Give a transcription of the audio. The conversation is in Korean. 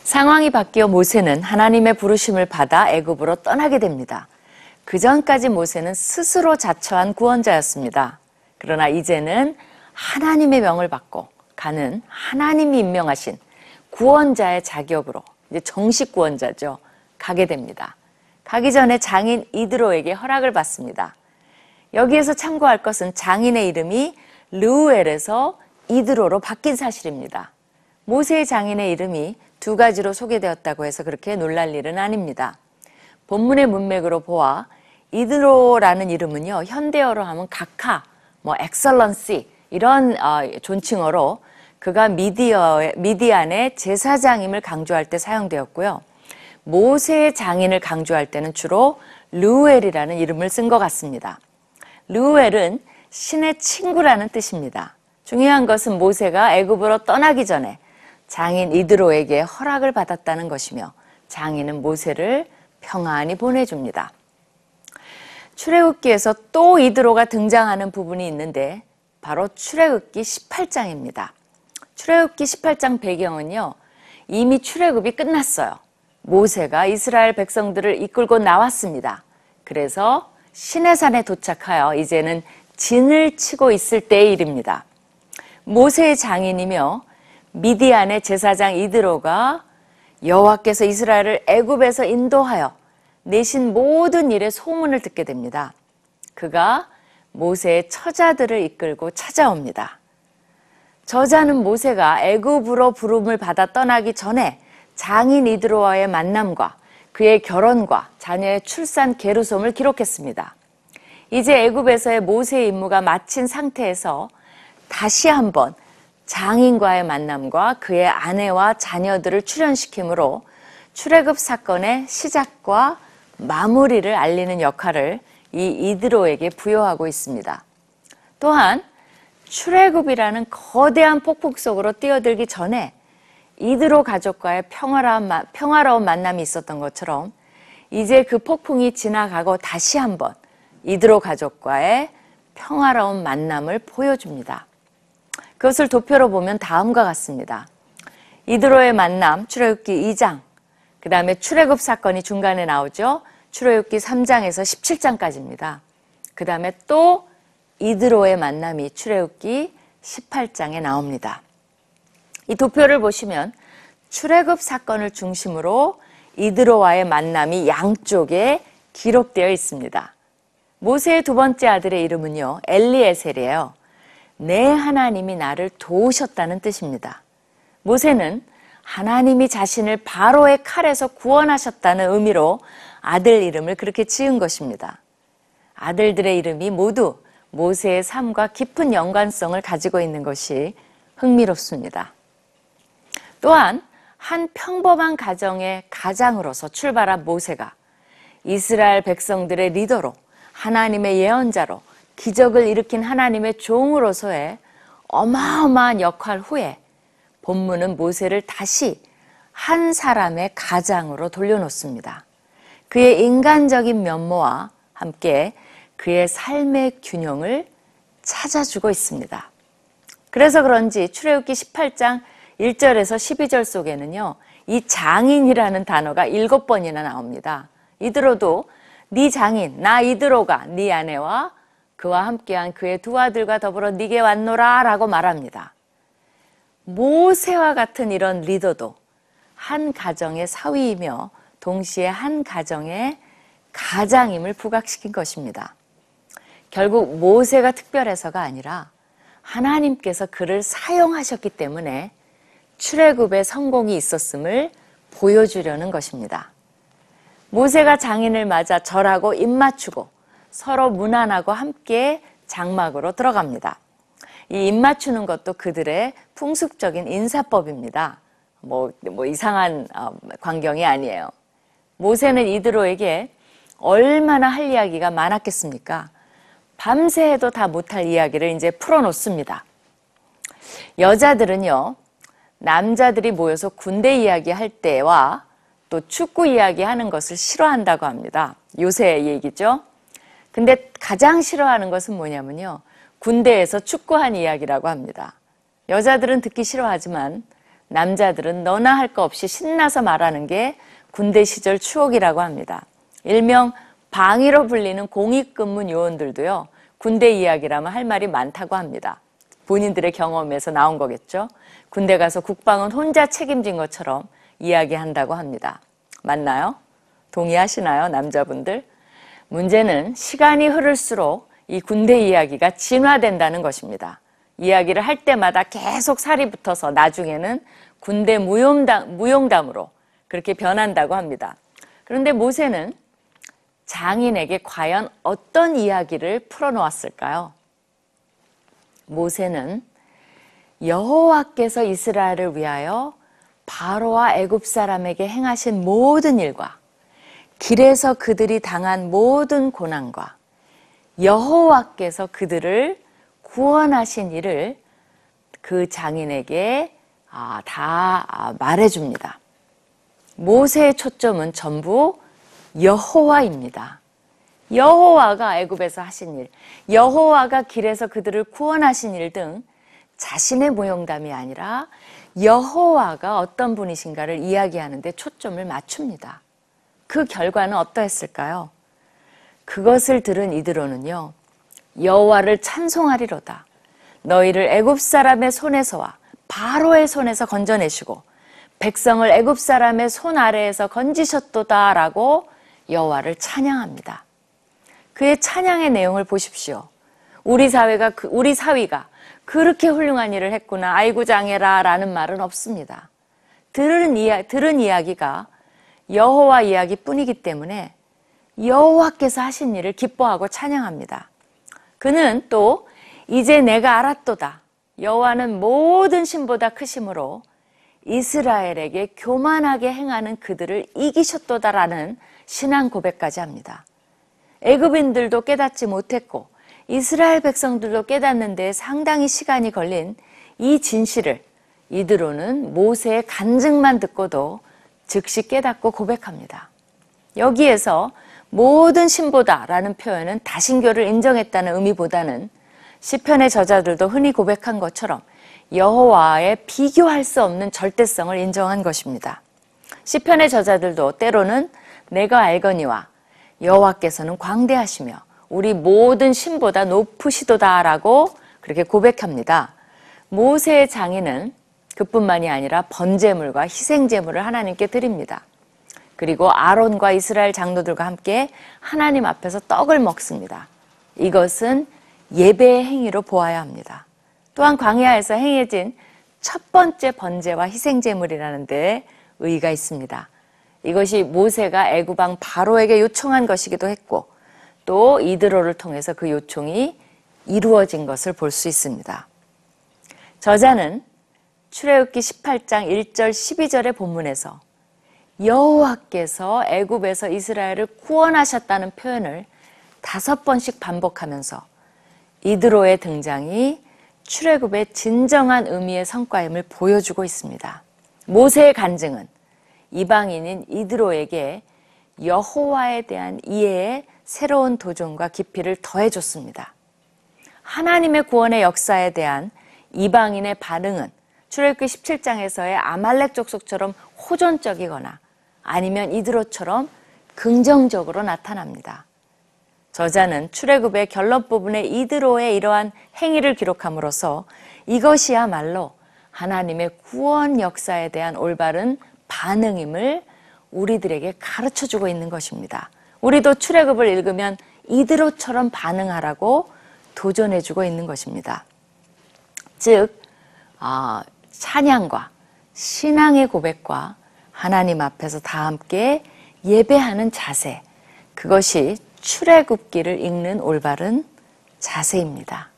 상황이 바뀌어 모세는 하나님의 부르심을 받아 애굽으로 떠나게 됩니다. 그전까지 모세는 스스로 자처한 구원자였습니다. 그러나 이제는 하나님의 명을 받고 가는 하나님이 임명하신 구원자의 자격으로 이제 정식 구원자죠. 가게 됩니다. 가기 전에 장인 이드로에게 허락을 받습니다. 여기에서 참고할 것은 장인의 이름이 르우엘에서 이드로로 바뀐 사실입니다. 모세의 장인의 이름이 두 가지로 소개되었다고 해서 그렇게 놀랄 일은 아닙니다. 본문의 문맥으로 보아 이드로라는 이름은요, 현대어로 하면 각하, 엑설런시 이런 존칭어로 그가 미디안의 제사장임을 강조할 때 사용되었고요. 모세의 장인을 강조할 때는 주로 르우엘이라는 이름을 쓴 것 같습니다. 르우엘은 신의 친구라는 뜻입니다. 중요한 것은 모세가 애굽으로 떠나기 전에 장인 이드로에게 허락을 받았다는 것이며 장인은 모세를 평안히 보내줍니다. 출애굽기에서 또 이드로가 등장하는 부분이 있는데 바로 출애굽기 18장입니다. 출애굽기 18장 배경은요, 이미 출애굽이 끝났어요. 모세가 이스라엘 백성들을 이끌고 나왔습니다. 그래서 시내산에 도착하여 이제는 진을 치고 있을 때의 일입니다. 모세의 장인이며 미디안의 제사장 이드로가 여호와께서 이스라엘을 애굽에서 인도하여 내신 모든 일의 소문을 듣게 됩니다. 그가 모세의 처자들을 이끌고 찾아옵니다. 저자는 모세가 애굽으로 부름을 받아 떠나기 전에 장인 이드로와의 만남과 그의 결혼과 자녀의 출산 게르솜을 기록했습니다. 이제 애굽에서의 모세의 임무가 마친 상태에서 다시 한번 장인과의 만남과 그의 아내와 자녀들을 출현시키므로 출애굽 사건의 시작과 마무리를 알리는 역할을 이 이드로에게 부여하고 있습니다. 또한 출애굽이라는 거대한 폭풍 속으로 뛰어들기 전에 이드로 가족과의 평화로운 만남이 있었던 것처럼 이제 그 폭풍이 지나가고 다시 한번 이드로 가족과의 평화로운 만남을 보여줍니다. 그것을 도표로 보면 다음과 같습니다. 이드로의 만남, 출애굽기 2장, 그 다음에 출애굽 사건이 중간에 나오죠. 출애굽기 3장에서 17장까지입니다. 그 다음에 또 이드로의 만남이 출애굽기 18장에 나옵니다. 이 도표를 보시면 출애굽 사건을 중심으로 이드로와의 만남이 양쪽에 기록되어 있습니다. 모세의 두 번째 아들의 이름은요, 엘리에셀이에요. 내 하나님이 나를 도우셨다는 뜻입니다. 모세는 하나님이 자신을 바로의 칼에서 구원하셨다는 의미로 아들 이름을 그렇게 지은 것입니다. 아들들의 이름이 모두 모세의 삶과 깊은 연관성을 가지고 있는 것이 흥미롭습니다. 또한 한 평범한 가정의 가장으로서 출발한 모세가 이스라엘 백성들의 리더로 하나님의 예언자로 기적을 일으킨 하나님의 종으로서의 어마어마한 역할 후에 본문은 모세를 다시 한 사람의 가장으로 돌려놓습니다. 그의 인간적인 면모와 함께 그의 삶의 균형을 찾아주고 있습니다. 그래서 그런지 출애굽기 18장 1절에서 12절 속에는요, 이 장인이라는 단어가 7번이나 나옵니다. 이드로도 네 장인, 나 이드로가 네 아내와 그와 함께한 그의 두 아들과 더불어 네게 왔노라 라고 말합니다. 모세와 같은 이런 리더도 한 가정의 사위이며 동시에 한 가정의 가장임을 부각시킨 것입니다. 결국 모세가 특별해서가 아니라 하나님께서 그를 사용하셨기 때문에 출애굽의 성공이 있었음을 보여주려는 것입니다. 모세가 장인을 맞아 절하고 입맞추고 서로 문안하고 함께 장막으로 들어갑니다. 이 입맞추는 것도 그들의 풍습적인 인사법입니다. 이상한 광경이 아니에요. 모세는 이드로에게 얼마나 할 이야기가 많았겠습니까? 밤새 해도 다 못할 이야기를 이제 풀어놓습니다. 여자들은요, 남자들이 모여서 군대 이야기할 때와 또 축구 이야기하는 것을 싫어한다고 합니다. 요새 얘기죠. 근데 가장 싫어하는 것은 뭐냐면요, 군대에서 축구한 이야기라고 합니다. 여자들은 듣기 싫어하지만 남자들은 너나 할 거 없이 신나서 말하는 게 군대 시절 추억이라고 합니다. 일명 방위로 불리는 공익근무 요원들도요, 군대 이야기라면 할 말이 많다고 합니다. 본인들의 경험에서 나온 거겠죠. 군대 가서 국방은 혼자 책임진 것처럼 이야기한다고 합니다. 맞나요? 동의하시나요, 남자분들? 문제는 시간이 흐를수록 이 군대 이야기가 진화된다는 것입니다. 이야기를 할 때마다 계속 살이 붙어서 나중에는 군대 무용담으로 그렇게 변한다고 합니다. 그런데 모세는 장인에게 과연 어떤 이야기를 풀어놓았을까요? 모세는 여호와께서 이스라엘을 위하여 바로와 애굽 사람에게 행하신 모든 일과 길에서 그들이 당한 모든 고난과 여호와께서 그들을 구원하신 일을 그 장인에게 다 말해줍니다. 모세의 초점은 전부 여호와입니다. 여호와가 애굽에서 하신 일, 여호와가 길에서 그들을 구원하신 일 등 자신의 무용담이 아니라 여호와가 어떤 분이신가를 이야기하는 데 초점을 맞춥니다. 그 결과는 어떠했을까요? 그것을 들은 이드로는요, 여호와를 찬송하리로다. 너희를 애굽 사람의 손에서와 바로의 손에서 건져내시고 백성을 애굽 사람의 손 아래에서 건지셨도다라고 여호와를 찬양합니다. 그의 찬양의 내용을 보십시오. 우리 사위가 그렇게 훌륭한 일을 했구나, 아이고 장해라 라는 말은 없습니다. 들은 이야기가 여호와 이야기뿐이기 때문에 여호와께서 하신 일을 기뻐하고 찬양합니다. 그는 또 이제 내가 알았도다. 여호와는 모든 신보다 크심으로 이스라엘에게 교만하게 행하는 그들을 이기셨도다라는 신앙 고백까지 합니다. 애굽인들도 깨닫지 못했고 이스라엘 백성들도 깨닫는 데 상당히 시간이 걸린 이 진실을 이드로는 모세의 간증만 듣고도 즉시 깨닫고 고백합니다. 여기에서 모든 신보다라는 표현은 다신교를 인정했다는 의미보다는 시편의 저자들도 흔히 고백한 것처럼 여호와의 비교할 수 없는 절대성을 인정한 것입니다. 시편의 저자들도 때로는 내가 알거니와 여호와께서는 광대하시며 우리 모든 신보다 높으시도다라고 그렇게 고백합니다. 모세의 장인은 그뿐만이 아니라 번제물과 희생제물을 하나님께 드립니다. 그리고 아론과 이스라엘 장로들과 함께 하나님 앞에서 떡을 먹습니다. 이것은 예배의 행위로 보아야 합니다. 또한 광야에서 행해진 첫 번째 번제와 희생제물이라는 데 의의가 있습니다. 이것이 모세가 애굽 왕 바로에게 요청한 것이기도 했고 또 이드로를 통해서 그 요청이 이루어진 것을 볼 수 있습니다. 저자는 출애굽기 18장 1절 12절의 본문에서 여호와께서 애굽에서 이스라엘을 구원하셨다는 표현을 5번씩 반복하면서 이드로의 등장이 출애굽의 진정한 의미의 성과임을 보여주고 있습니다. 모세의 간증은 이방인인 이드로에게 여호와에 대한 이해에 새로운 도전과 깊이를 더해줬습니다. 하나님의 구원의 역사에 대한 이방인의 반응은 출애굽기 17장에서의 아말렉 족속처럼 호전적이거나 아니면 이드로처럼 긍정적으로 나타납니다. 저자는 출애굽의 결론 부분에 이드로의 이러한 행위를 기록함으로써 이것이야말로 하나님의 구원 역사에 대한 올바른 반응임을 우리들에게 가르쳐주고 있는 것입니다. 우리도 출애굽을 읽으면 이드로처럼 반응하라고 도전해주고 있는 것입니다. 즉 찬양과 신앙의 고백과 하나님 앞에서 다 함께 예배하는 자세, 그것이 출애굽기를 읽는 올바른 자세입니다.